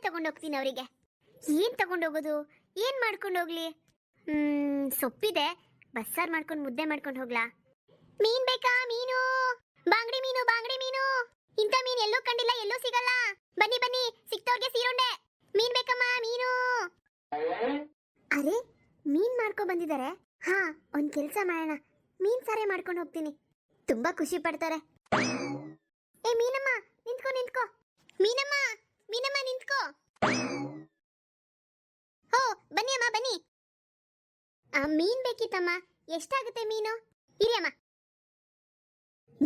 ತಗೊಂಡೋಗ್ತೀನಿ ಅವರಿಗೆ. ಏನ್ ತಗೊಂಡೋಗೋದು, ಏನ್ ಮಾಡ್ಕೊಂಡು ಹೋಗ್ಲಿ? ಸೊಪ್ಪಿದೆ, ಬಸ್ಸಾರು ಮಾಡ್ಕೊಂಡು ಮುದ್ದೆ ಮಾಡ್ಕೊಂಡು ಹೋಗ್ಲಾ? ಮೀನ್ ಬೇಕಾ? ಮೀನು, ಬಾಂಗಡಿ ಮೀನು, ಬಾಂಗಡಿ ಮೀನು. ಇಂಥ ಮೀನ್ ಎಲ್ಲೂ ಕಂಡಿಲ್ಲ, ಎಲ್ಲೂ ಸಿಗಲ್ಲ. ಬನ್ನಿ ಬನ್ನಿ, ಸಿಕ್ತವ್ರಿಗೆ ಸೀರುಂಡೆ. ಮೀನ್ ಬೇಕಮ್ಮ, ಮೀನು. ಅರೆ, ಮೀನ್ ಮಾಡ್ಕೊ ಬಂದಿದ್ದಾರೆ. ಹಾ, ಒಂದ್ ಕೆಲ್ಸ ಮಾಡೋಣ, ಮೀನ್ ಸಾರೇ ಮಾಡ್ಕೊಂಡು ಹೋಗ್ತೀನಿ. ತುಂಬಾ ಖುಷಿ ಪಡ್ತಾರೆ. ಏ ಮೀನಮ್ಮ, ನಿಂತ್ಕೋ ನಿಂತ್ಕೋ. ಮೀನಮ್ಮ, ಮೀನಮ್ಮ ನಿಂತ್ಕೋ. ಹೋ, ಬನ್ನಿ ಅಮ್ಮ ಬನ್ನಿ. ಮೀನ್ ಬೇಕಿತ್ತಮ್ಮ. ಎಷ್ಟಾಗುತ್ತೆ ಮೀನು? ಇರಿ ಅಮ್ಮ.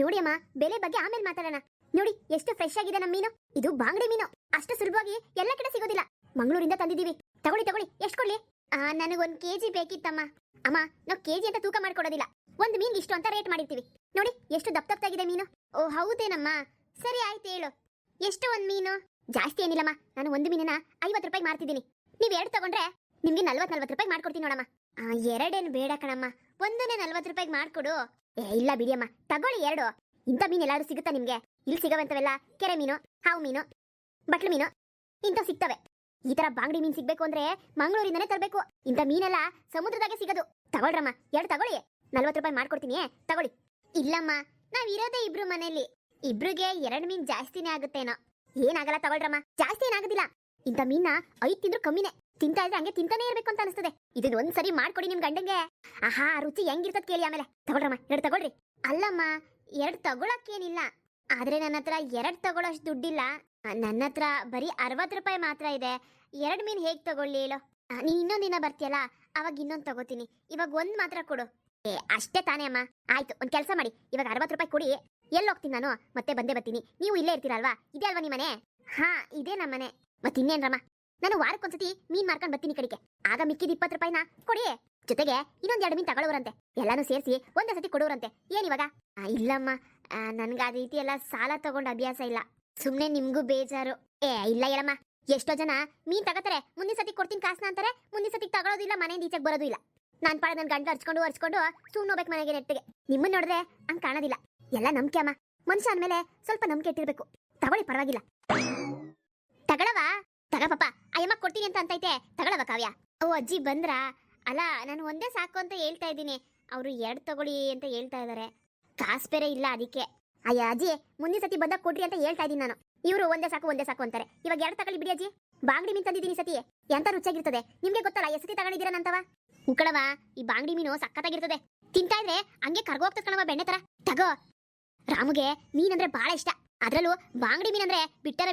ನೋಡಿ ಅಮ್ಮ, ಬೆಲೆ ಬಗ್ಗೆ ಆಮೇಲೆ ಮಾತಾಡೋಣ. ನೋಡಿ ಎಷ್ಟು ಫ್ರೆಶ್ ಆಗಿದೆ ನಮ್ಮ ಮೀನು. ಇದು ಬಾಂಗಡಿ ಮೀನು. ಅಷ್ಟು ಸುಲಭವಾಗಿ ಎಲ್ಲ ಕಡೆ ಸಿಗೋದಿಲ್ಲ. ಮಂಗಳೂರಿಂದ ತಂದಿದ್ದೀವಿ. ತಗೊಳ್ಳಿ ತಗೊಳ್ಳಿ. ಎಷ್ಟು ಕೊಡ್ಲಿ? ನನಗೊಂದು ಕೆಜಿ ಬೇಕಿತ್ತಮ್ಮ. ಅಮ್ಮ, ನಾವು ಕೆಜಿ ಅಂತ ತೂಕ ಮಾಡ್ಕೊಡೋದಿಲ್ಲ. ಒಂದು ಮೀನ್ ಇಷ್ಟು ಅಂತ ರೇಟ್ ಮಾಡಿರ್ತೀವಿ. ನೋಡಿ ಎಷ್ಟು ದಪ್ಪಾಗಿದೆ ಮೀನು. ಓ ಹೌದೇನಮ್ಮ, ಸರಿ ಆಯ್ತು ಹೇಳು. ಎಷ್ಟು ಒಂದು ಮೀನು? ಜಾಸ್ತಿ ಏನಿಲ್ಲಮ್ಮ, ನಾನು ಒಂದು ಮೀನಿನ 50 ರೂಪಾಯಿ ಮಾಡ್ತಿದ್ದೀನಿ. ನೀವು 2 ತಗೊಂಡ್ರೆ ನಿಮ್ಗೆ 40 ರೂಪಾಯಿ ಮಾಡ್ಕೊಡ್ತೀನಿ ನೋಡಮ್ಮ. ಎರಡೇನು ಬೇಡ ಕಣಮ್ಮ, ಒಂದನ್ನೇ 40 ರೂಪಾಯಿಗೆ ಮಾಡ್ಕೊಡು. ಇಲ್ಲ ಬಿಡಿಯಮ್ಮ, ತಗೊಳ್ಳಿ 2. ಇಂಥ ಮೀನು ಎಲ್ಲಾದ್ರೂ ಸಿಗುತ್ತಾ ನಿಮ್ಗೆ? ಇಲ್ಲಿ ಸಿಗವಂತವೆಲ್ಲ ಕೆರೆ ಮೀನು, ಹಾವು ಮೀನು, ಬಟ್ಲು ಮೀನು ಇಂಥ ಸಿಗ್ತವೆ. ಈ ತರ ಬಾಂಗಡಿ ಮೀನ್ ಸಿಗ್ಬೇಕು ಅಂದ್ರೆ ಮಂಗಳೂರಿಂದನೇ ತರಬೇಕು. ಇಂಥ ಮೀನೆಲ್ಲ ಸಮುದ್ರದಾಗೆ ಸಿಗೋದು. ತಗೊಳ್ರಮ್ಮ, 2 ತಗೊಳ್ಳಿ, 40 ರೂಪಾಯಿ ಮಾಡ್ಕೊಡ್ತೀನಿ. ತಗೊಳ್ಳಿ. ಇಲ್ಲಮ್ಮ, ನಾವಿರೋದೇ ಇಬ್ರು ಮನೆಯಲ್ಲಿ. ಇಬ್ರಿಗೆ 2 ಮೀನ್ ಜಾಸ್ತಿನೇ ಆಗುತ್ತೇನೋ. ಏನಾಗಲ್ಲ, ತಗೊಳ್ರಮ್ಮ, ಜಾಸ್ತಿ ಏನಾಗೋದಿಲ್ಲ. ಇಂಥ ಮೀನ್ನ 5 ತಿಂದ್ರು ಕಮ್ಮಿನೇ. ತಿಂತಾ ಇದ್ರೆ ಹಂಗೆ ತಿಂತಾನೆ ಇರ್ಬೇಕು ಅಂತ ಅನಿಸ್ತದೆ. ಇದನ್ನ ಒಂದ್ಸರಿ ಮಾಡ್ಕೊಡಿ ನಿಮ್ ಗಂಡಂಗೆ. ಆಹಾ, ರುಚಿ ಹೆಂಗಿರ್ತದ ಕೇಳಿ ಆಮೇಲೆ. ತಗೊಳ್ರಮ್ಮ, 2 ತಗೊಳ್ರಿ. ಅಲ್ಲಮ್ಮ, 2 ತಗೊಳಕ್ಕೇನಿಲ್ಲ, ಆದ್ರೆ ನನ್ನ ಹತ್ರ 2 ತಗೊಳ್ಳೋಷ್ಟು ದುಡ್ಡಿಲ್ಲ. ನನ್ನ ಹತ್ರ ಬರೀ 60 ರೂಪಾಯಿ ಮಾತ್ರ ಇದೆ. 2 ಮೀನ್ ಹೇಗ್ ತಗೊಳ್ಳಿ ಹೇಳು? ನೀನ್ ಇನ್ನೊಂದಿನ ಬರ್ತೀಯಲ್ಲ, ಅವಾಗ ಇನ್ನೊಂದು ತಗೋತೀನಿ. ಇವಾಗ 1 ಮಾತ್ರ ಕೊಡು. ಅಷ್ಟೇ ತಾನೇ ಅಮ್ಮ. ಆಯ್ತು, ಒಂದ್ ಕೆಲಸ ಮಾಡಿ, ಇವಾಗ 60 ರೂಪಾಯಿ ಕೊಡಿ. ಎಲ್ಲಿ ಹೋಗ್ತೀನಿ ನಾನು? ಮತ್ತೆ ಬಂದೇ ಬರ್ತೀನಿ. ನೀವು ಇಲ್ಲೇ ಇರ್ತೀರಲ್ವಾ? ಇದೇ ಅಲ್ವಾ ನಿಮ್ಮನೆ? ಹಾ, ಇದೇ ನಮ್ಮನೆ. ಮತ್ತಿನ್ನೇನ್ರಮ್ಮ, ನಾನು ವಾರಕ್ಕೊಂದ್ಸತಿ ಮೀನ್ ಮಾರ್ಕೊಂಡ್ ಬರ್ತೀನಿ ಕಡಿಕೆ. ಆಗ ಮಿಕ್ಕಿದ 20 ರೂಪಾಯಿನ ಕೊಡಿ. ಜೊತೆಗೆ ಇನ್ನೊಂದ್ 2 ಮೀನ್ ತಗೊಳ್ಳೋರಂತೆ. ಎಲ್ಲಾನು ಸೇರಿಸಿ ಒಂದೇ ಸತಿ ಕೊಡೋರಂತೆ. ಏನಿವಾಗ? ಇಲ್ಲಮ್ಮ, ನನ್ಗೆ ಆ ರೀತಿ ಎಲ್ಲ ಸಾಲ ತಗೊಂಡ್ ಅಭ್ಯಾಸ ಇಲ್ಲ. ಸುಮ್ನೆ ನಿಮ್ಗೂ ಬೇಜಾರು. ಇಲ್ಲ ಹೇಳಮ್ಮ, ಎಷ್ಟೋ ಜನ ಮೀನ್ ತಗೋತಾರೆ, ಮುಂದಿನ ಸತಿ ಕೊಡ್ತೀನಿ ಕಾಸನ ಅಂತಾರೆ, ಮುಂದಿನ ಸತಿ ತಗೊಳ್ಳೋದಿಲ್ಲ, ಮನೆಯಿಂದ ಈಚೆಗೆ ಬರೋದು ಇಲ್ಲ. ನಾನ್ ಪಾಡ ನನ್ ಗಂಡ ಹರ್ಚ್ಕೊಂಡು ಸುಮ್ಮನೆ ಹೋಗ್ಬೇಕು ಮನೆಗೆ ನೆಟ್ಟಿಗೆ. ನಿಮ್ಮನ್ನ ನೋಡಿದ್ರೆ ಹಂಗ್ ಕಾಣೋದಿಲ್ಲ. ಎಲ್ಲ ನಂಬಿಕೆ ಅಮ್ಮ. ಮನುಷ್ಯ ಅಂದ್ಮೇಲೆ ಸ್ವಲ್ಪ ನಂಬಿಕೆ ಇಟ್ಟಿರ್ಬೇಕು. ತಗೊಳ್ಳಿ, ಪರವಾಗಿಲ್ಲ. ತಗೊಳವಾ? ತಗಪ್ಪ, ಅಯ್ಯಮ್ಮ ಕೊಡ್ತೀನಿ ಅಂತ ಅಂತೈತೆ. ತಗೊಳವ ಕಾವ್ಯ? ಓ ಅಜ್ಜಿ ಬಂದ್ರಾ? ಅಲ್ಲ, ನಾನು ಒಂದೇ ಸಾಕು ಅಂತ ಹೇಳ್ತಾ ಇದ್ದೀನಿ. ಅವರು 2 ತಗೊಳ್ಳಿ ಅಂತ ಹೇಳ್ತಾ ಇದಾರೆ. ಕಾಸು ಬೇರೆ ಇಲ್ಲ, ಅದಕ್ಕೆ. ಅಯ್ಯ ಅಜ್ಜಿ, ಮುಂದಿನ ಸತಿ ಬಂದಾಗ ಕೊಡ್ರಿ ಅಂತ ಹೇಳ್ತಾ ಇದ್ದೀನಿ ನಾನು. ಇವರು ಒಂದೇ ಸಾಕು ಅಂತಾರೆ. ಇವಾಗ 2 ತಗೊಳ್ಳಿ ಬಿಡಿ ಅಜ್ಜಿ. ಬಾಂಗಡಿ ಮೀನ್ ತಂದಿದ್ದೀನಿ ಸತಿ. ಎಂತ ರುಚಿಯಾಗಿರ್ತದೆ ನಿಮ್ಗೆ ಗೊತ್ತಲ್ಲ, ಎಸತಿ ತಗೊಂಡಿದ್ದೀರಾ ನಂತವ. ಉಕ್ಕಳವ, ಈ ಬಾಂಗಡಿ ಮೀನು ಸಕ್ಕತ್ತಾಗಿರ್ತದೆ. ತಿಂತಾ ಇದ್ರೆ ಹಂಗೆ ಕರ್ಗೋಗ್ತದ ಕಣವ, ಬೆಣ್ಣೆ ತರ. ತಗೋ. ರಾಮುಗೆ ಮೀನ್ ಅಂದ್ರೆ ಬಹಳ ಇಷ್ಟ. ಅದ್ರಲ್ಲೂ ಬಾಂಗಡಿ ಮೀನ್ ಅಂದ್ರೆ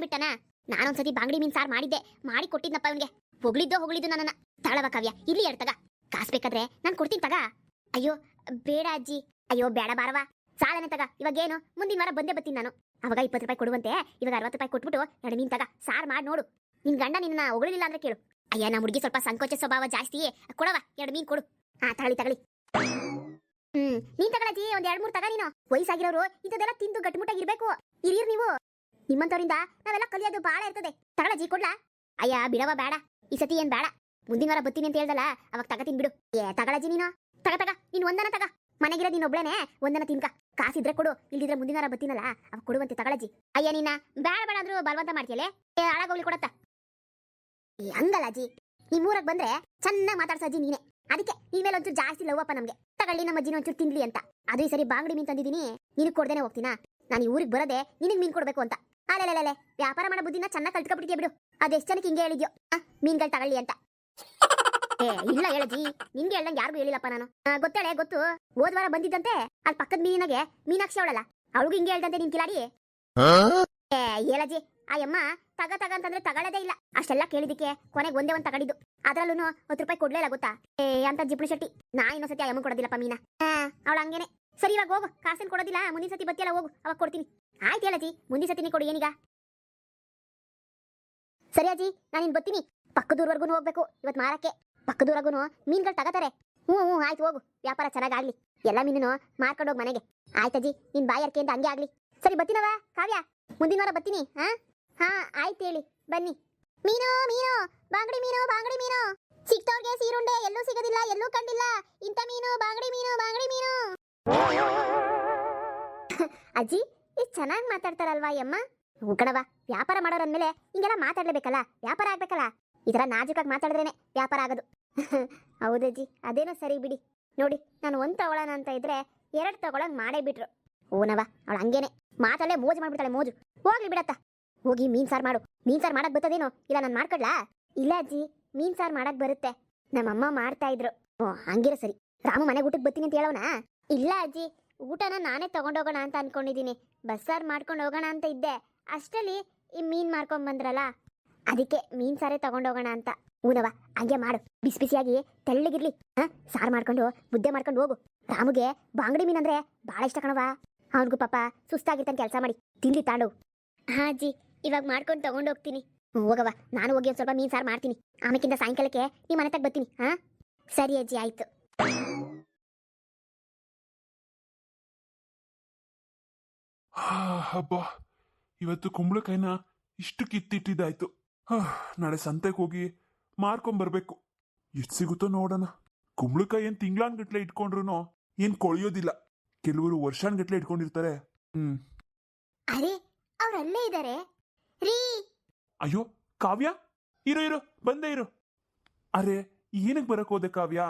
ಬಿಟ್ಟನ. ನಾನೊಂದ್ಸತಿ ಬಾಂಗಡಿ ಮೀನ್ ಸಾರ್ ಮಾಡಿ ಕೊಟ್ಟಿದ್ನಪ್ಪ ಅವನ್ಗೆ. ಹೊಗಳಿದ್ದು ನನ್ನನ್ನ. ತಗೊಳವ ಕಾವ್ಯ, ಇಲ್ಲಿ 2 ತಗ. ಕಾಸು ಬೇಕಾದ್ರೆ ನಾನು ಕೊಡ್ತೀನಿ ತಗ. ಅಯ್ಯೋ ಬೇಡ ಅಜ್ಜಿ. ಅಯ್ಯೋ ಬೇಡ, ಬಾರವಾ, ಸಾಲನೆ ತಗ. ಇವಾಗೇನು, ಮುಂದಿನ ವಾರ ಬಂದೇ ಬರ್ತೀನಿ ನಾನು. ಅವಾಗ 20 ರೂಪಾಯಿ ಕೊಡುವಂತೆ. ಇವಾಗ 60 ರೂಪಾಯಿ ಕೊಟ್ಬಿಟ್ಟು 2 ಮೀನ್ ತಗ, ಸಾರ್ ಮಾಡಿ ನೋಡು. ನಿನ್ ಗಂಡ ನಿನ್ನ ಹೊಗಳಿಲ್ಲ ಅಂದ್ರೆ ಕೇಳು. ಅಯ್ಯ, ನಮ್ಮ ಹುಡುಗಿ ಸ್ವಲ್ಪ ಸಂಕೋಚ ಸ್ವಭಾವ ಜಾಸ್ತಿ. ಕೊಡವ, 2 ಮೀನ್ ಕೊಡು. ತಗೊಳ್ಳಿ. ನೀನ್ ತಗೊಳಜ್ಜಿ, ಒಂದ್ 2-3 ತಗ. ನೀನು ವಯಸ್ಸಾಗಿರೋರು ಇಂಥದೆಲ್ಲ ತಿಂದು ಗಟ್ಟಿಮುಟ್ಟಾಗಿರ್ಬೇಕು. ಹಿರಿಯರ್ ನೀವು. ನಿಮ್ಮಂತವರಿಂದ ನಾವೆಲ್ಲ ಕಲಿಯೋದು ಬಾಳ ಇರ್ತದೆ. ತಗೊಳಜ್ಜಿ, ಕೊಡ್ಲಾ? ಅಯ್ಯ ಬಿಡವ, ಬೇಡ. ಈ ಸತಿ ಏನ್ ಬೇಡ. ಮುಂದಿನ ವಾರ ಬರ್ತೀನಿ ಅಂತ ಹೇಳ್ದಲ್ಲ, ಅವಾಗ ತಗತೀನಿ ಬಿಡು. ತಗೊಳಜ್ಜಿ ನೀನು. ತಗ ನೀನ್ ಒಂದನ ತಗ. ಮನೆಗಿರೋ ನೀನ್ ಒಬ್ಳೇನೆ, ಒಂದನ ತಿನ್ಕ. ಕಾಸಿದ್ರೆ ಕೊಡು, ಇಲ್ದಿದ್ರೆ ಮುಂದಿನ ವಾರ ಬರ್ತೀನಲ್ಲ ಅವಾಗ ಕೊಡುವಂತೆ. ತಗೊಳಜ್ಜಿ. ಅಯ್ಯ ನೀನ ಬೇಡ ಅಂದ್ರು ಬಲವಂತ ಮಾಡ್ತೀಯಲ್ಲೇ. ಹಾಳಾಗೋಗ್ಲಿ ಕೊಡತ್ತ. ಹಂಗಲ್ಲ ಅಜ್ಜಿ, ನಿಮ್ ಊರಾಗ ಬಂದ್ರೆ ಚೆನ್ನಾಗಿ ಮಾತಾಡ್ಸಜ್ಜಿ ನೀನೆ. ಅದಕ್ಕೆ ನಿನ್ ಮೇಲೆ ಒಂಚೂರು ಜಾಸ್ತಿ ಲವ್ವಪ್ಪ ನಮ್ಗೆ. ತಗೊಳ್ಳಿ, ನಮ್ಮ ಅಜ್ಜಿನ ಒಂಚೂರು ತಿನ್ಲಿ ಅಂತ. ಅದು ಈ ಸರಿ ಬಾಂಗಡಿ ಮೀನ್ ತಂದಿದ್ದೀನಿ, ನಿನಗೆ ಕೊಡ್ದೇನೆ ಹೋಗ್ತೀನಾ? ನಾನು ಈ ಊರಿಗೆ ಬರೋದೆ ನಿನಗೆ ಮೀನ್ ಕೊಡ್ಬೇಕು ಅಂತ. ಅಲ್ಲೇ ವ್ಯಾಪಾರ ಮಾಡೋ ಬುದ್ಧಿನ ಚೆನ್ನಾಗಿ ಕಲ್ತ್ಕೊಬಿಟ್ಟಿದ್ಯಾ ಬಿಡು. ಅದೆಷ್ಟು ಜನಕ್ಕೆ ಹಿಂಗೆ ಹೇಳಿದ್ಯೋ ಮೀನ್ಗಳು ತಗೊಳ್ಳಿ ಅಂತ. ಇಲ್ಲ ಹೇಳಜ್ಜಿ, ನಿನ್ಗೆ ಹೇಳ್ದಂಗೆ ಯಾರಿಗೂ ಹೇಳಿಲ್ಲಪ್ಪ ನಾನು. ಗೊತ್ತು. ಹೋದ್ವಾರ ಬಂದಿದ್ದಂತೆ ಅಲ್ಲಿ ಪಕ್ಕದ ಮೀನಾಗೆ ಮೀನಾಕ್ಷಿ ಅವಳಲ್ಲ, ಅವಳಿಗೂ ಹಿಂಗೆ ಹೇಳ್ದಂತೆ ನಿನ್ ಕಿಲಾಡಿ. ಹೇಳಜ್ಜಿ, ಆ ಅಮ್ಮ ತಗ ಅಂತಂದ್ರೆ ತಗೊಳ್ಳೋದೇ ಇಲ್ಲ. ಅಷ್ಟೆಲ್ಲ ಕೇಳಿದಕ್ಕೆ ಕೊನೆಗೆ ಒಂದೇ ಒಂದು ತಗೊಂಡಿದ್ದು. ಅದ್ರಲ್ಲೂ 10 ರೂಪಾಯಿ ಕೊಡ್ಲಿಲ್ಲ ಗೊತ್ತಾ? ಅಂತ ಜಿಪ್ಳು ಶೆಟ್ಟಿ. ನಾ ಇನ್ನೊಂದ್ಸತಿ ಆ ಅಮ್ಮ ಕೊಡೋದಿಲ್ಲಪ್ಪ ಮೀನ. ಅವಳು ಹಂಗೇನೆ. ಸರಿ, ಇವಾಗ ಹೋಗು, ಕಾಸೇನು ಕೊಡೋದಿಲ್ಲ. ಮುಂದಿನ ಸತಿ ಬತ್ತಿಯಲ್ಲ, ಹೋಗು, ಅವಾಗ ಕೊಡ್ತೀನಿ. ಆಯ್ತು ಹೇಳಜ್ಜಿ, ಮುಂದಿನ ಸತಿನಿ ಕೊಡು. ಏನೀಗ? ಸರಿ ಅಜ್ಜಿ, ನಾನು ಇನ್ ಬರ್ತೀನಿ. ಪಕ್ಕದೂರ್ವರ್ಗು ಹೋಗ್ಬೇಕು ಇವತ್ತು ಮಾರಕ್ಕೆ. ಪಕ್ಕದೂರಾಗೂ ಮೀನ್ಗಳು ತಗೋತಾರೆ. ಹ್ಞೂ ಆಯ್ತು, ಹೋಗು. ವ್ಯಾಪಾರ ಚೆನ್ನಾಗಾಗ್ಲಿ. ಎಲ್ಲ ಮೀನು ಮಾರ್ಕೊಂಡು ಹೋಗಿ ಮನೆಗೆ. ಆಯ್ತಜ್ಜಿ, ನಿನ್ ಬಾಯರ್ಕೆಯಿಂದ ಹಂಗೆ ಆಗ್ಲಿ. ಸರಿ, ಬರ್ತೀನವ ಕಾವ್ಯ, ಮುಂದಿನ ವಾರ ಬರ್ತೀನಿ. ಹಾ ಆಯ್ತು ಹೇಳಿ, ಬನ್ನಿ. ಮೀನು ಬಾಂಗಡಿ ಮೀನು ಸಿಕ್ತವ್ರಿಗೆ ಸೀರುಂಡೆ. ಎಲ್ಲೂ ಸಿಗೋದಿಲ್ಲ, ಎಲ್ಲೂ ಕಂಡಿಲ್ಲ ಇಂಥ ಮೀನು. ಬಾಂಗಡಿ ಮೀನು ಅಜ್ಜಿ, ಎಷ್ಟು ಚೆನ್ನಾಗಿ ಮಾತಾಡ್ತಾರಲ್ವಾ ಅಮ್ಮ. ಕಣವ, ವ್ಯಾಪಾರ ಮಾಡೋರಂದ್ಮೇಲೆ ಹಿಂಗೆಲ್ಲ ಮಾತಾಡ್ಲೇಬೇಕಲ್ಲ, ವ್ಯಾಪಾರ ಆಗ್ಬೇಕಲ್ಲ. ಈ ಥರ ನಾಜುಕಾಗಿ ಮಾತಾಡಿದ್ರೇನೆ ವ್ಯಾಪಾರ ಆಗೋದು. ಹೌದಜ್ಜಿ, ಅದೇನೋ ಸರಿ ಬಿಡಿ. ನೋಡಿ, ನಾನು ಒಂದು ತಗೊಳ್ಳೋಣ ಅಂತ ಇದ್ರೆ 2 ತಗೊಳಂಗ್ ಮಾಡೇ ಬಿಟ್ರು. ಓನವ, ಅವಳು ಹಂಗೇನೆ ಮಾತಲ್ಲೇ ಮೋಜು ಮಾಡ್ಬಿಡ್ತಾಳೆ, ಮೋಜು. ಹೋಗ್ಲಿ ಬಿಡತ್ತ, ಹೋಗಿ ಮೀನ್ ಸಾರು ಮಾಡು. ಮೀನ್ ಸಾರು ಮಾಡಕ್ ಬರ್ತದೇನೋ, ಇಲ್ಲ ನಾನು ಮಾಡ್ಕೊಡ್ಲಾ? ಇಲ್ಲ ಅಜ್ಜಿ, ಮೀನ್ ಸಾರು ಮಾಡಕ್ ಬರುತ್ತೆ, ನಮ್ಮಮ್ಮ ಮಾಡ್ತಾ ಇದ್ರು. ಓ ಹಂಗಿರ ಸರಿ. ರಾಮು ಮನೆಗೆ ಊಟಕ್ಕೆ ಬರ್ತೀನಿ ಅಂತ ಹೇಳೋಣ? ಇಲ್ಲ ಅಜ್ಜಿ, ಊಟನ ನಾನೇ ತಗೊಂಡೋಗೋಣ ಅಂತ ಅನ್ಕೊಂಡಿದ್ದೀನಿ. ಬಸ್ಸಾರು ಮಾಡ್ಕೊಂಡು ಹೋಗೋಣ ಅಂತ ಇದ್ದೆ, ಅಷ್ಟರಲ್ಲಿ ಈ ಮೀನ್ ಮಾರ್ಕೊಂಡ್ ಬಂದ್ರಲ್ಲ, ಅದಕ್ಕೆ ಮೀನ್ ಸಾರೇ ತಗೊಂಡೋಗೋಣ ಅಂತ. ಊನವ, ಹಂಗೆ ಮಾಡು, ಬಿಸಿ ಬಿಸಿಯಾಗಿ ತೆಳ್ಳಗಿರ್ಲಿ. ಸಾರು ಮಾಡ್ಕೊಂಡು ಮುದ್ದೆ ಮಾಡ್ಕೊಂಡು ಹೋಗು. ರಾಮುಗೆ ಬಾಂಗಡಿ ಮೀನ್ ಅಂದ್ರೆ ಭಾಳ ಇಷ್ಟ ಕಣವ. ಅವನಿಗೂ ಪಾಪ ಸುಸ್ತಾಗಿರ್ತಾನೆ, ಕೆಲಸ ಮಾಡಿ ತಿಂಡಿ ತಾಂಡು. ಹಾ ಅಜ್ಜಿ, ಇವಾಗ ಮಾಡ್ಕೊಂಡು ತಗೊಂಡು ಹೋಗ್ತೀನಿ. ಹೋಗವ, ನಾನು ಹೋಗಿ ಒಂದು ಸ್ವಲ್ಪ ಮೀನ್ ಸಾರು ಮಾಡ್ತೀನಿ. ಆಮೇಕಿಂದ ಸಾಯಂಕಾಲಕ್ಕೆ ನಿಮ್ಮ ಮನೆ ತಗ ಬರ್ತೀನಿ. ಹಾ ಸರಿ ಅಜ್ಜಿ, ಆಯ್ತು. ಹಬ್ಬ, ಇವತ್ತು ಕುಂಬಳಕಾಯಿನ ಇಷ್ಟು ಕಿತ್ತಿಟ್ಟಿದ್ದಾಯ್ತು. ನಾಳೆ ಸಂತೆಗೆ ಹೋಗಿ ಮಾರ್ಕೊಂಬರ್ಬೇಕು. ಎಷ್ಟು ಸಿಗುತ್ತೋ ನೋಡೋಣ. ಕುಂಬಳಕಾಯಿ ಏನ್ ತಿಂಗ್ಳಾನ್ಗಟ್ಲೆ ಇಟ್ಕೊಂಡ್ರು ಏನ್ ಕೊಳಿಯೋದಿಲ್ಲ, ಕೆಲವರು ವರ್ಷಾನ್ಗಟ್ಲೆ ಇಟ್ಕೊಂಡಿರ್ತಾರೆ. ಅರೆ, ಅವ್ರಲ್ಲೇ ಇದ್ದಾರೆ ರೀ. ಅಯ್ಯೋ ಕಾವ್ಯ, ಇರು ಇರು, ಬಂದೇ ಇರು. ಅರೆ, ಏನಕ್ಕೆ ಬರಕ್ ಹೋದೆ ಕಾವ್ಯ?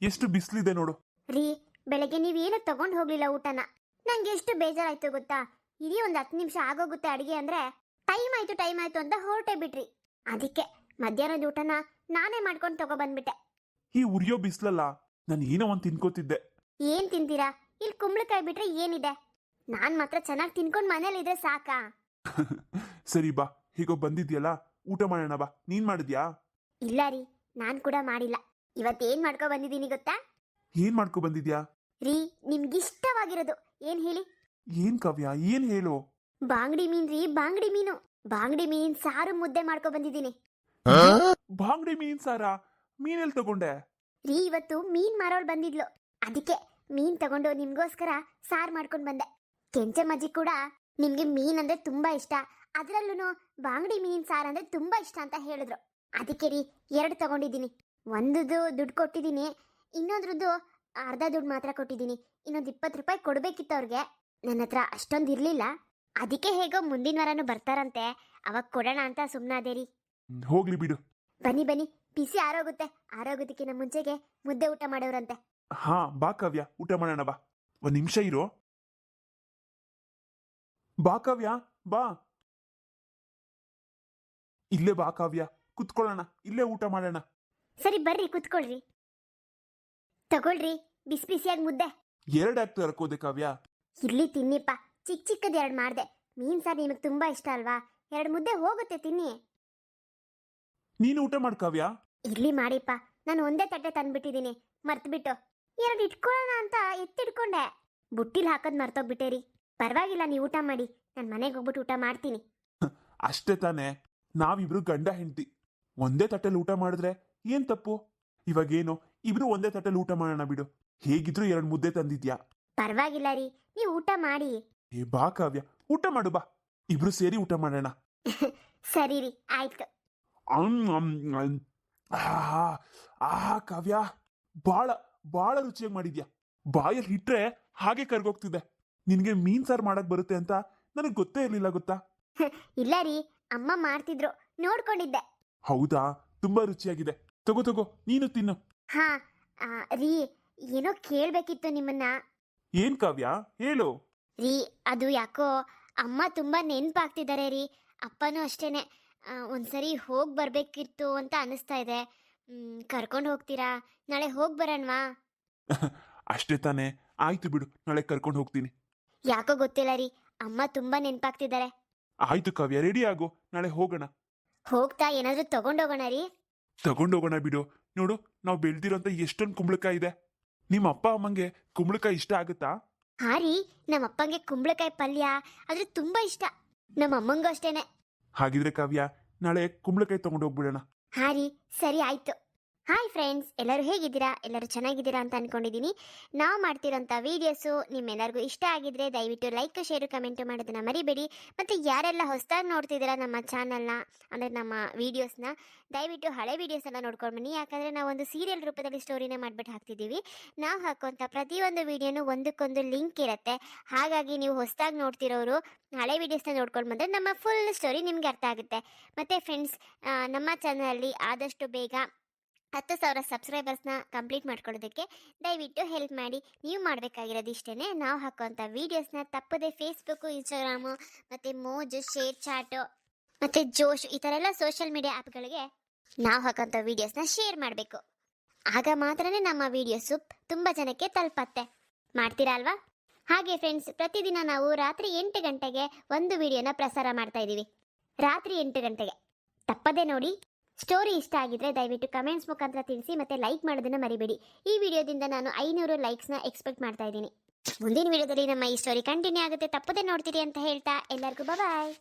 ಎಷ್ಟು ಬಿಸಿಲಿದೆ ನೋಡು. ರೀ, ಬೆಳಗ್ಗೆ ನೀವೇನು ತಗೊಂಡು ಹೋಗ್ಲಿಲ್ಲ ಊಟನ. ನಂಗೆ ಎಷ್ಟು ಬೇಜಾರಾಯ್ತು ಗೊತ್ತಾ? ಇಡೀ ಒಂದು 10 ನಿಮಿಷ ಆಗೋಗುತ್ತೆ ಅಡಿಗೆ ಅಂದ್ರೆ, ಟೈಮ್ ಆಯ್ತು ಅಂತ ಹೊರಟೆ ಬಿಟ್ರಿ. ಅದಕ್ಕೆ ಮಧ್ಯಾಹ್ನದ ಊಟನ ನಾನೇ ಮಾಡ್ಕೊಂಡು ತಗೋ ಬಂದ್ಬಿಟ್ಟೆ. ಈ ಉರಿಯೋ ಬಿಸ್ಲಲ್ಲ, ನಾನು ಏನೋ ಒಂದು ತಿನ್ಕೋತಿದ್ದೆ. ಏನ್ ತಿಂತೀರಾ? ಇಲ್ಲಿ ಕುಂಬಳಕಾಯಿ ಬಿಟ್ರೆ ಏನಿದೆ? ನಾನ್ ಮಾತ್ರ ಚೆನ್ನಾಗಿ ತಿನ್ಕೊಂಡು ಮನೇಲಿ ಇದ್ರೆ ಸಾಕಾ? ಸರಿ ಬಾ, ಹೀಗೋ ಬಂದಿದ್ಯಲ್ಲ, ಊಟ ಮಾಡೋಣ ಬಾ. ನೀನ್ ಮಾಡಿದ್ಯಾ? ಇಲ್ಲ ರೀ, ನಾನ್ ಕೂಡ ಮಾಡಿಲ್ಲ. ಇವತ್ತೇನ್ ಮಾಡ್ಕೊ ಬಂದಿದ್ದೀನಿ ಗೊತ್ತಾ? ಏನ್ ಮಾಡ್ಕೊ ಬಂದಿದ್ಯಾ? ರೀ, ನಿಮ್ಗಿಷ್ಟವಾಗಿರೋದು ಏನ್ ಹೇಳಿ? ಏನ್ ಕಾವ್ಯ, ಏನ್ ಹೇಳು? ಬಾಂಗಡಿ ಮೀನ್ ರೀ, ಬಾಂಗಡಿ ಮೀನು. ಬಾಂಗಡಿ ಮೀನ್ ಸಾರು ಮುದ್ದೆ ಮಾಡ್ಕೊ ಬಂದಿದ್ದೀನಿ. ಬಾಂಗಡಿ ಮೀನ್ ಸಾರಾ? ಮೀನೆಲ್ ತಗೊಂಡೆ? ರೀ, ಇವತ್ತು ಮೀನ್ ಮಾರೋಳ್ ಬಂದಿದ್ಲು, ಅದಕ್ಕೆ ಮೀನ್ ತಗೊಂಡು ನಿಮ್ಗೋಸ್ಕರ ಸಾರು ಮಾಡ್ಕೊಂಡ್ ಬಂದೆ. ಕೆಂಚಮ್ಮಜ್ಜಿ ಕೂಡ ನಿಮ್ಗೆ ಮೀನ್ ಅಂದ್ರೆ ತುಂಬಾ ಇಷ್ಟ, ಅದ್ರಲ್ಲೂ ಬಾಂಗಡಿ ಮೀನ್ ಸಾರು ಅಂದ್ರೆ ತುಂಬಾ ಇಷ್ಟ ಅಂತ ಹೇಳಿದ್ರು. ಅದಕ್ಕೆ ರೀ 2 ತಗೊಂಡಿದ್ದೀನಿ. ಒಂದುದು ದುಡ್ಡು ಕೊಟ್ಟಿದ್ದೀನಿ, ಇನ್ನೊಂದ್ರದ್ದು ಅರ್ಧ ದುಡ್ಡು ಮಾತ್ರ ಕೊಟ್ಟಿದ್ದೀನಿ. ಇನ್ನೊಂದು 20 ರೂಪಾಯಿ ಕೊಡ್ಬೇಕಿತ್ತು ಅವ್ರಿಗೆ. ನನ್ನ ಹತ್ರ ಅಷ್ಟೊಂದು ಇರ್ಲಿಲ್ಲ, ಅದಕ್ಕೆ ಹೇಗೋ ಮುಂದಿನ ವಾರನೂ ಬರ್ತಾರಂತೆ, ಅವಾಗ ಕೊಡೋಣ ಅಂತ ಸುಮ್ಮನಾದೆ ರೀ. ಹೋಗ್ಲಿ ಬಿಡು. ಬನ್ನಿ ಬನ್ನಿ, ಬಿಸಿ ಆರೋಗುತ್ತೆ. ಆರೋಗೋದಕ್ಕಿಂತ ಮುಂಚೆಗೆ ಮುದ್ದೆ ಊಟ ಮಾಡೋರಂತೆ. ಹಾ ಬಾ ಕಾವ್ಯ, ಊಟ ಮಾಡೋಣ ಬಾ. 1 ನಿಮಿಷ ಇರೋ. ಬಾ ಕಾವ್ಯ, ಬಾ. ಇಲ್ಲೇ ಬಾ ಕಾವ್ಯ, ಕುತ್ಕೊಳ್ಳೋಣ, ಇಲ್ಲೇ ಊಟ ಮಾಡೋಣ. ಸರಿ ಬರ್ರಿ, ಕುತ್ಕೊಳ್ರಿ. ತಗೊಳ್ರಿ, ಬಿಸಿ ಬಿಸಿಯಾಗಿ ಮುದ್ದೆ. 2 ಆಕ್ಟ್ ತರಕೋದೆ ಕಾವ್ಯ? ಇರ್ಲಿ ತಿನ್ನಿಪ್ಪ, ಚಿಕ್ಕ ಚಿಕ್ಕದ 2 ಮಾಡ್ದೆ. ಮೀನ್ ಸಾರು ನಿಮಗೆ ತುಂಬಾ ಇಷ್ಟ ಅಲ್ವಾ? 2 ಮುದ್ದೆ ಹೋಗುತ್ತೆ, ತಿನ್ನಿ. ನೀನು ಊಟ ಮಾಡ್ ಕಾವ್ಯ. ಇರ್ಲಿ ಮಾಡಿಪ್ಪ, ನಾನು ಒಂದೇ ತಟ್ಟೆ ತಂದ್ಬಿಟ್ಟಿದ್ದೀನಿ, ಮರ್ತ್ಬಿಟ್ಟು. 2 ಇಟ್ಕೊಳ್ಳೋಣ ಅಂತ ಎತ್ತಿಡ್ಕೊಂಡೆ, ಬುಟ್ಟಿಲ್ ಹಾಕೋದ್ ಮರ್ತೋಗ್ಬಿಟ್ಟೆ ರೀ. ಪರವಾಗಿಲ್ಲ, ನೀವು ಊಟ ಮಾಡಿ, ನಾನು ಮನೆಗೆ ಹೋಗ್ಬಿಟ್ಟು ಊಟ ಮಾಡ್ತೀನಿ. ಅಷ್ಟೇ ತಾನೇ, ನಾವಿಬ್ರು ಗಂಡ ಹೆಂಡತಿ ಒಂದೇ ತಟ್ಟೆಲಿ ಊಟ ಮಾಡಿದ್ರೆ ಏನ್ ತಪ್ಪು? ಇವಾಗೇನು, ಇಬ್ರು ಒಂದೇ ತಟ್ಟೆಲಿ ಊಟ ಮಾಡೋಣ ಬಿಡು. ಹೇಗಿದ್ರು 2 ಮುದ್ದೆ ತಂದಿದ್ಯಾ. ಪರವಾಗಿಲ್ಲ ರೀ, ನೀವು ಊಟ ಮಾಡಿ. ಏ ಬಾ ಕಾವ್ಯ, ಊಟ ಮಾಡು ಬಾ, ಇಬ್ರು ಸೇರಿ ಊಟ ಮಾಡೋಣ. ಸರಿ ರೀ, ಆಯ್ತು. ಆಹಾ ಕಾವ್ಯ, ಬಾಳ ಬಾಳ ರುಚಿಯಾಗಿ ಮಾಡಿದ್ಯಾ. ಬಾಯಲ್ಲಿ ಇಟ್ರೆ ಹಾಗೆ ಕರ್ಗೋಗ್ತಿದೆ. ನಿನ್ಗೆ ಮೀನ್ ಸಾರು ಮಾಡಕ್ ಬರುತ್ತೆ ಅಂತ ನನಗೆ ಗೊತ್ತೇ ಇರ್ಲಿಲ್ಲ, ಗೊತ್ತಾ? ಇಲ್ಲ ರೀ, ಅಮ್ಮ ಮಾಡ್ತಿದ್ರು, ನೋಡ್ಕೊಂಡಿದ್ದೆ. ಹೌದಾ? ತುಂಬಾ ರುಚಿಯಾಗಿದೆ. ತಗೋ ತಗೋ, ನೀನು ತಿನ್ನು. ಹಾ ರೀ, ಏನೋ ಕೇಳ್ಬೇಕಿತ್ತು ನಿಮ್ಮನ್ನ. ಏನ್ ಕಾವ್ಯ, ಹೇಳು. ರೀ, ಅದು ಯಾಕೋ ಅಮ್ಮ ತುಂಬಾ ನೆನ್ಪಾಗ್ತಿದ್ದಾರೆ ರೀ. ಅಪ್ಪನೂ ಅಷ್ಟೇನೆ. ಒಂದ್ಸರಿ ಹೋಗಿ ಬರ್ಬೇಕಿತ್ತು ಅಂತ ಅನಿಸ್ತಾ ಇದೆ. ಕರ್ಕೊಂಡು ಹೋಗ್ತೀರಾ? ನಾಳೆ ಹೋಗಿ ಬರೋಣವಾ? ಅಷ್ಟೇ ತಾನೇ, ಆಯ್ತು ಬಿಡು, ನಾಳೆ ಕರ್ಕೊಂಡು ಹೋಗ್ತೀನಿ. ಯಾಕೋ ಗೊತ್ತಿಲ್ಲ ರೀ, ಅಮ್ಮ ತುಂಬಾ ನೆನ್ಪಾಗ್ತಿದ್ದಾರೆ. ಆಯ್ತು ಕಾವ್ಯ, ರೆಡಿ ಆಗು, ನಾಳೆ ಹೋಗೋಣ. ಹೋಗ್ತಾ ಏನಾದ್ರೂ ತಗೊಂಡೋಗೋಣ ರೀ? ತಗೊಂಡೋಗೋಣ ಬಿಡು. ನೋಡು, ನಾವು ಬೆಳ್ದಿರೋಂತ ಎಷ್ಟೊಂದು ಕುಂಬಳಕಾಯಿ ಇದೆ. ನಿಮ್ಮ ಅಪ್ಪ ಅಮ್ಮಂಗೆ ಕುಂಬಳಕಾಯಿ ಇಷ್ಟ ಆಗುತ್ತಾ? ಹಾ ರೀ, ನಮ್ಮ ಅಪ್ಪಂಗೆ ಕುಂಬಳಕಾಯಿ ಪಲ್ಯ ಆದ್ರೆ ತುಂಬಾ ಇಷ್ಟ, ನಮ್ಮ ಅಮ್ಮಂಗೂ ಅಷ್ಟೇನೆ. ಹಾಗಿದ್ರೆ ಕಾವ್ಯ, ನಾಳೆ ಕುಂಬಳಕಾಯಿ ತಗೊಂಡು ಹೋಗ್ಬಿಡೋಣ. ಹಾ ರೀ, ಸರಿ ಆಯ್ತು. ಹಾಯ್ ಫ್ರೆಂಡ್ಸ್, ಎಲ್ಲರೂ ಹೇಗಿದ್ದೀರಾ? ಎಲ್ಲರೂ ಚೆನ್ನಾಗಿದ್ದೀರಾ ಅಂತ ಅನ್ಕೊಂಡಿದ್ದೀನಿ. ನಾವು ಮಾಡ್ತಿರೋಂಥ ವೀಡಿಯೋಸು ನಿಮ್ಮೆಲ್ಲರಿಗೂ ಇಷ್ಟ ಆಗಿದ್ರೆ ದಯವಿಟ್ಟು ಲೈಕ್, ಶೇರು, ಕಮೆಂಟು ಮಾಡೋದನ್ನ ಮರಿಬೇಡಿ. ಮತ್ತು ಯಾರೆಲ್ಲ ಹೊಸದಾಗಿ ನೋಡ್ತಿದ್ದೀರಾ ನಮ್ಮ ಚಾನಲ್ನ, ಅಂದರೆ ನಮ್ಮ ವೀಡಿಯೋಸ್ನ, ದಯವಿಟ್ಟು ಹಳೆ ವೀಡಿಯೋಸ್ ಎಲ್ಲ ನೋಡ್ಕೊಂಡು ಬನ್ನಿ. ಯಾಕಂದರೆ ನಾವು ಒಂದು ಸೀರಿಯಲ್ ರೂಪದಲ್ಲಿ ಸ್ಟೋರಿನ ಮಾಡಿಬಿಟ್ಟು ಹಾಕ್ತಿದ್ದೀವಿ. ನಾವು ಹಾಕುವಂಥ ಪ್ರತಿಯೊಂದು ವೀಡಿಯೋನು ಒಂದಕ್ಕೊಂದು ಲಿಂಕ್ ಇರುತ್ತೆ. ಹಾಗಾಗಿ ನೀವು ಹೊಸದಾಗಿ ನೋಡ್ತಿರೋರು ಹಳೆ ವೀಡಿಯೋಸ್ನ ನೋಡ್ಕೊಂಡು ಬಂದರೆ ನಮ್ಮ ಫುಲ್ ಸ್ಟೋರಿ ನಿಮ್ಗೆ ಅರ್ಥ ಆಗುತ್ತೆ. ಮತ್ತು ಫ್ರೆಂಡ್ಸ್, ನಮ್ಮ ಚಾನಲಲ್ಲಿ ಆದಷ್ಟು ಬೇಗ 10,000 ಸಬ್ಸ್ಕ್ರೈಬರ್ಸ್ನ ಕಂಪ್ಲೀಟ್ ಮಾಡ್ಕೊಳ್ಳೋದಕ್ಕೆ ದಯವಿಟ್ಟು ಹೆಲ್ಪ್ ಮಾಡಿ. ನೀವು ಮಾಡಬೇಕಾಗಿರೋದು ಇಷ್ಟೇ, ನಾವು ಹಾಕುವಂಥ ವೀಡಿಯೋಸ್ನ ತಪ್ಪದೆ ಫೇಸ್ಬುಕ್ಕು, ಇನ್ಸ್ಟಾಗ್ರಾಮು, ಮತ್ತು ಮೋಜು, ಶೇರ್ ಚಾಟು ಮತ್ತು ಜೋಶ್ ಈ ಥರ ಎಲ್ಲ ಸೋಷಿಯಲ್ ಮೀಡಿಯಾ ಆ್ಯಪ್ಗಳಿಗೆ ನಾವು ಹಾಕೋಂಥ ವೀಡಿಯೋಸ್ನ ಶೇರ್ ಮಾಡಬೇಕು. ಆಗ ಮಾತ್ರನೇ ನಮ್ಮ ವೀಡಿಯೋಸು ತುಂಬ ಜನಕ್ಕೆ ತಲುಪತ್ತೆ. ಮಾಡ್ತೀರಾ ಅಲ್ವಾ? ಹಾಗೆ ಫ್ರೆಂಡ್ಸ್, ಪ್ರತಿದಿನ ನಾವು ರಾತ್ರಿ 8 ಗಂಟೆಗೆ ಒಂದು ವಿಡಿಯೋನ ಪ್ರಸಾರ ಮಾಡ್ತಾ ಇದ್ದೀವಿ. ರಾತ್ರಿ 8 ಗಂಟೆಗೆ ತಪ್ಪದೆ ನೋಡಿ. ಸ್ಟೋರಿ ಇಷ್ಟ ಆಗಿದ್ರೆ ದಯವಿಟ್ಟು ಕಮೆಂಟ್ಸ್ ಮುಖಾಂತರ ತಿಳಿಸಿ ಮತ್ತು ಲೈಕ್ ಮಾಡೋದನ್ನು ಮರಿಬೇಡಿ. ಈ ವಿಡಿಯೋದಿಂದ ನಾನು 500 ಲೈಕ್ಸ್ನ ಎಕ್ಸ್ಪೆಕ್ಟ್ ಮಾಡ್ತಾ ಇದ್ದೀನಿ. ಮುಂದಿನ ವಿಡಿಯೋದಲ್ಲಿ ನಮ್ಮ ಈ ಸ್ಟೋರಿ ಕಂಟಿನ್ಯೂ ಆಗುತ್ತೆ, ತಪ್ಪದೆ ನೋಡ್ತೀರಿ ಅಂತ ಹೇಳ್ತಾ ಎಲ್ಲರಿಗೂ ಬಾಯ್.